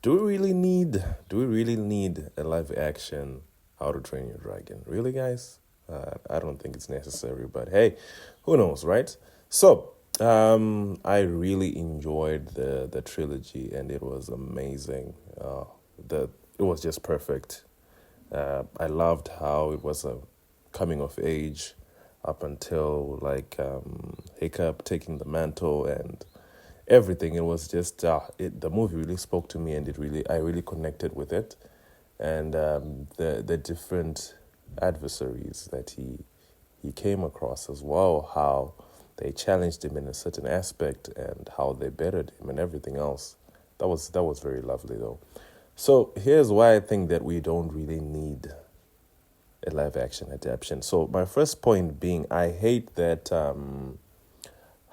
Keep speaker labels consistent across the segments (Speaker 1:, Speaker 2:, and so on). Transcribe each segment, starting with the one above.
Speaker 1: Do we really need a live action How to Train Your Dragon? Really, guys? I don't think it's necessary, but hey, who knows, right? So, I really enjoyed the trilogy, and it was amazing. The It was just perfect. I loved how it was a coming of age up until Hiccup taking the mantle and everything. It was just the movie really spoke to me, and I really connected with it, and the different adversaries that he came across as well, how they challenged him in a certain aspect and how they bettered him and everything else. That was very lovely though. So here's why I think that we don't really need a live action adaptation. So my first point being, I hate that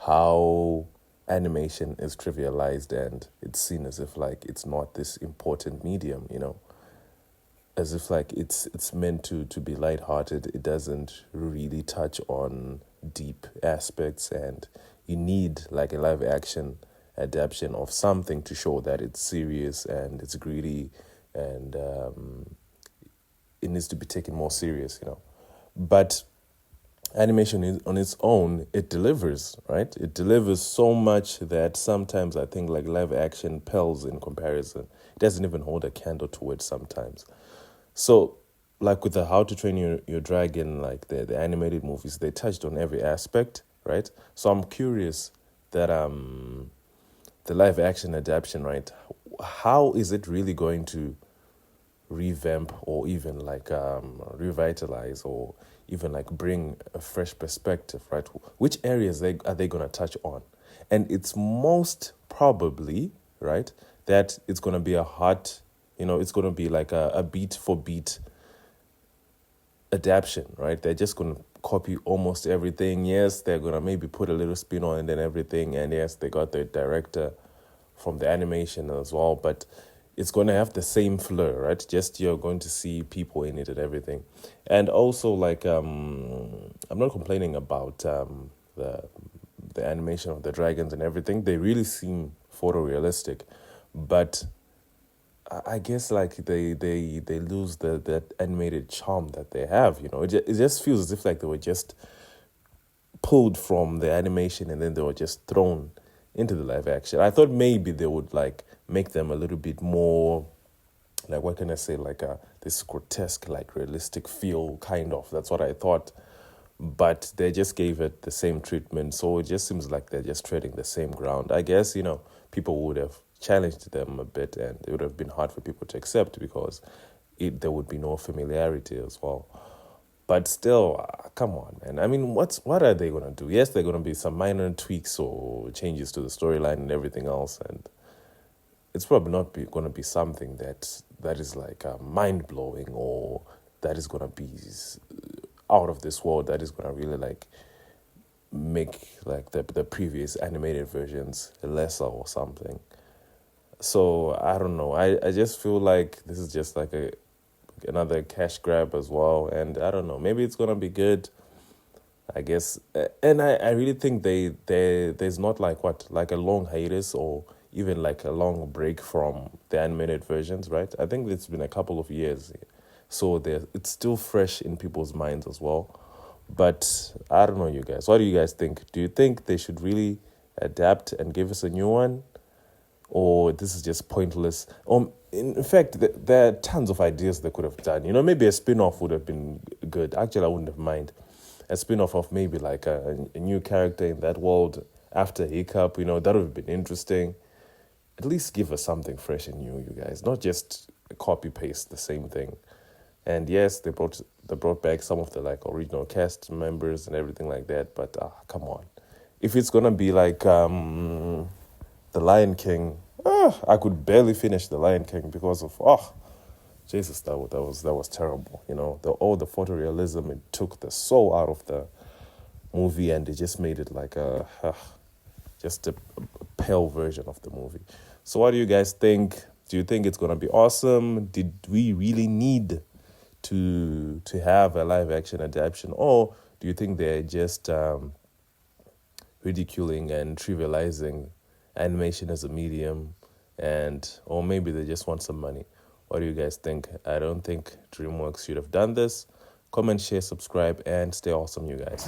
Speaker 1: how animation is trivialized and it's seen as if like it's not this important medium, as if like it's meant to be lighthearted. It doesn't really touch on deep aspects, and you need like a live action adaptation of something to show that it's serious and it's greedy, and it needs to be taken more serious. But animation on its own, it delivers, right? It delivers so much that sometimes I think like live action pales in comparison. It doesn't even hold a candle to it sometimes. So, like with the How to Train Your Dragon, like the animated movies, they touched on every aspect, right? So I'm curious that the live action adaptation, right? How is it really going to revamp or even like revitalize or even like bring a fresh perspective, right? Which areas are they going to touch on? And it's most probably, right, that it's going to be a hot, it's going to be like a beat for beat adaptation, right? They're just going to copy almost everything. Yes, they're going to maybe put a little spin on it and everything. And yes, they got the director from the animation as well, but it's going to have the same flair, right? Just you're going to see people in it and everything. And also, like, I'm not complaining about the animation of the dragons and everything. They really seem photorealistic, but I guess like they lose that animated charm that they have. It just feels as if like they were just pulled from the animation and then they were just thrown into the live action. I thought maybe they would like make them a little bit more, like, what can I say, like this grotesque, like realistic feel, kind of. That's what I thought. But they just gave it the same treatment. So it just seems like they're just treading the same ground. I guess, people would have challenged them a bit, and it would have been hard for people to accept because there would be no familiarity as well. But still, come on, man. I mean, what are they going to do? Yes, they're going to be some minor tweaks or changes to the storyline and everything else, and it's probably not going to be something that is like mind blowing or that is going to be out of this world. That is going to really like make like the previous animated versions lesser or something. So I don't know. I just feel like this is just like another cash grab as well, and I don't know. Maybe it's gonna be good, I guess. And I really think there's not like a long hiatus or even like a long break from the animated versions, right? I think it's been a couple of years, so it's still fresh in people's minds as well. But I don't know, you guys. What do you guys think? Do you think they should really adapt and give us a new one, or this is just pointless? In fact, there are tons of ideas they could have done. Maybe a spin-off would have been good. Actually, I wouldn't have mind a spin-off of maybe like a new character in that world after Hiccup. That would have been interesting. At least give us something fresh and new, you guys. Not just copy paste the same thing. And yes, they brought back some of the like original cast members and everything like that. But come on, if it's gonna be like the Lion King, I could barely finish the Lion King because of Jesus, that was terrible. All the photorealism, it took the soul out of the movie, and it just made it like just a pale version of the movie. So what do you guys think? Do you think it's gonna be awesome? Did we really need to have a live action adaptation, or do you think they're just ridiculing and trivializing animation as a medium or maybe they just want some money. What do you guys think? I don't think DreamWorks should have done this. Comment, share, subscribe, and stay awesome, you guys.